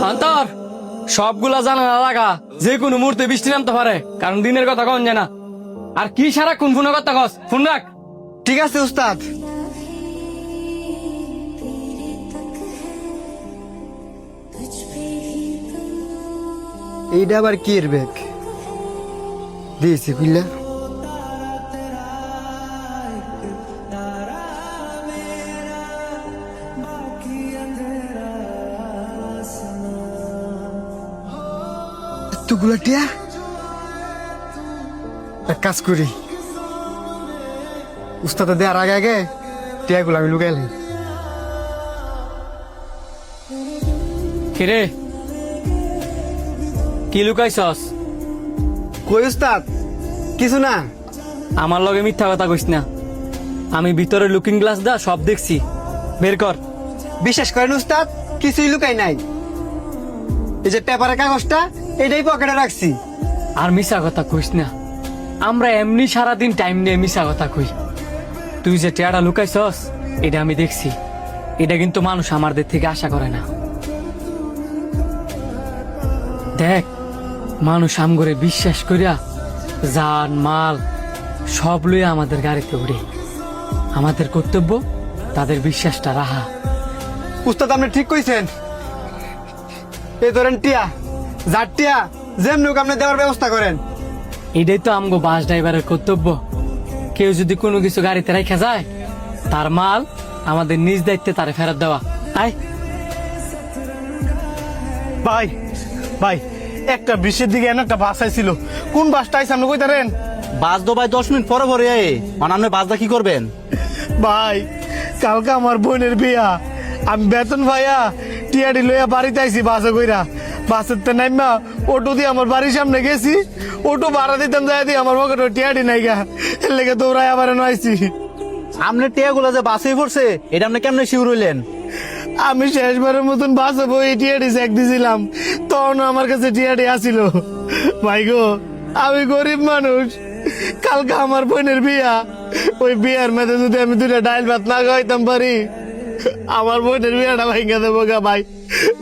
অন্তর সবগুলা জানালা লাগা, যে কোনো মুহূর্তে বৃষ্টি নামতে পারে, কারণ দিনের কথা কন যায় না। আর কি সারাক্ষণ ফোনে কথা কস, ফোন রাখ। ঠিক আছে উস্তাদ। এইটা আবার কি এর ব্যাগ দিয়েছি খুললা? এতগুলা টিয়া, এক কাজ করি, উস্তাদ দেওয়ার আগে আগে টিয়াগুলো আমি লুকাইলাম। কিরে কি লুকাইছস? কই উস্তাদ? কিছু না। আমার লগে মিথ্যা কথা কইস না, আমি ভিতরে লুকিং গ্লাস দা সব দেখছি, বের কর। বিশ্বাস করেন উস্তাদ, কিছুই লুকাই নাই। এই যে পেপারের কাগজটা, এটাই পকেটে রাখছি। আর মিশা কথা কইস না, আমরা এমনি সারাদিন টাইম নিয়ে মিশা কথা কই। তুই যে টেয়াটা লুকাইছস এটা আমি দেখছি, এটা কিন্তু মানুষ আমাদের থেকে আশা করে না। দেখ, মানুষ আমগরে বিশ্বাস করিয়া জান মাল সব লইয়া আমাদের গাড়িতে উড়ে। আমাদের কর্তব্য তাদের বিশ্বাসটা রাখা। উস্তাদ আপনি ঠিক কইছেন। এই ধরেন টিয়া, যার টিয়া যেমনি হোক আপনি দেওয়ার ব্যবস্থা করেন। এটাই তো আমগো বাস ড্রাইভারের কর্তব্য। কেউ যদি কোনো কিছু গাড়িতে রেখে যায়, তার মাল আমাদের নিজ দায়িত্বে তারে ফেরত দেওয়া। আয় ভাই ভাই, একটা বৃষ্টির দিকে একটা বাস আইছিল। কোন বাসটা আইছে আপনি কইতারেন? বাস দো ভাই 10 মিনিট পরে পরে মানে আপনি বাসটা কি করবেন? ভাই কালকে আমার বোনের বিয়া, আমি বেতন ভাইয়া টিয়াডি লইয়া বাড়িতে আইছি বাসে কইরা। বাসের তে নাইমা অটো দিয়ে আমার বাড়ির সামনে গেছি, অটো ভাড়া দিতাম যাই দিয়ে আমার পকেটে টিয়াডি নাই গা, এর লেগে দৌড়াই আবার আইছি। আপনি টিয়াগুলো যে বাসে পড়ছে এটা আপনি কেমনে শিউর হইলেন? আমি শেষবারের মতন বাসে বই টিয়াডি চেক দিছিলাম, তখন আমার কাছে টিয়াডি আসিল। ভাই গো, আমি গরিব মানুষ, কালকে আমার বোনের বিয়া, ওই বিয়ার মেয়েদের যদি আমি 2টা ডাইল ভাত না খাইতাম পারি, আমার বোনের বিয়াটা ভাইঙ্গা দেবো গা। ভাই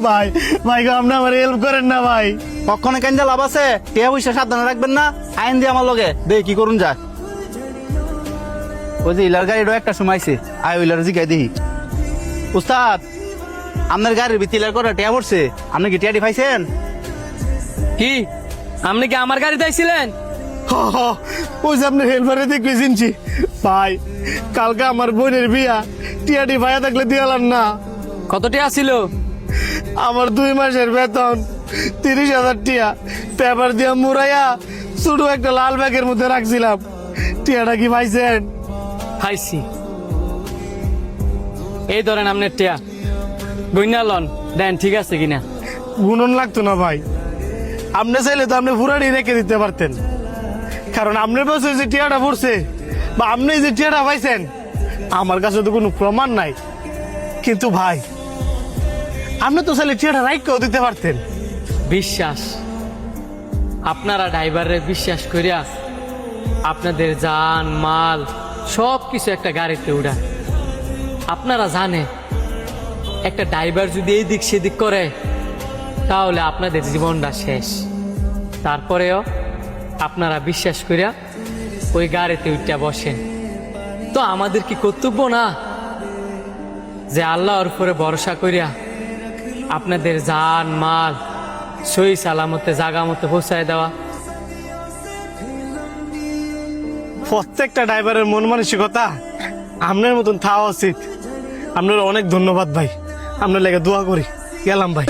ভাই ভাই গো, আপনি আমার হেল্প করেন না ভাই। কখনো কেন লাভ আছে? টিয়া পয়সা সাবধানে রাখবেন না, আইন দিয়ে আমার লগে দেখ কি করুন যায়। ওই যে ইলার গাড়িটা একটা সময় আইছে, আয় ইলার জিগাই দেখি। উস্তাদ, আপনার গাড়ির ভিতরে ইলার করে টিয়া পড়ছে, আপনি কি টিয়াটি পাইছেন? কি আপনি কি আমার গাড়িতে আইছিলেন? ওই যে আপনার হেল্পারে দেখে চিনছি। ভাই কালকে আমার বোনের বিয়া, টিয়াডি ভাইয়া থাকলে দিয়ালাম না। কতটি আসছিল? আমার 2 মাসের বেতন 30,000 টিয়া পেপার দিয়া মুড়াইয়া শুধু একটা লাল ব্যাগের মধ্যে রাখছিলাম। টিয়াটা কি পাইছেন? খাইছি। এই ধরেন আপনার টিয়া, গইনা লন, দেন ঠিক আছে কিনা। গুণন লাগতো না ভাই, আপনি চাইলে তো আপনি পুরানি রেখে দিতে পারতেন, কারণ আপনার বছর যে টিয়াটা পড়ছে বা আপনি যে টিয়াটা পাইছেন, আমার কাছে তো কোনো প্রমাণ নাই। কিন্তু ভাই আপনি তো চাইলে টিয়াটা রাইখকেও দিতে পারতেন। বিশ্বাস, আপনারা ড্রাইভারের বিশ্বাস করিয়া আপনাদের জান মাল সব কিছু একটা গাড়িতে উড়ান। আপনারা জানে একটা ড্রাইভার যদি এই দিক সেদিক করে তাহলে আপনাদের জীবনটা শেষ। তারপরেও আপনারা বিশ্বাস করিয়া ওই গাড়িতে উঠা বসেন। তো আমাদের কি কর্তব্য না যে আল্লাহর উপরে ভরসা করিয়া আপনাদের জান মাল সহি সালামতে জাগা মতো পৌঁছায় দেওয়া? প্রত্যেকটা ড্রাইভারের মন মানসিকতা আপনার মতন থাকা উচিত। আপনার অনেক ধন্যবাদ ভাই, আপনার লেগে দোয়া করি। গেলাম ভাই।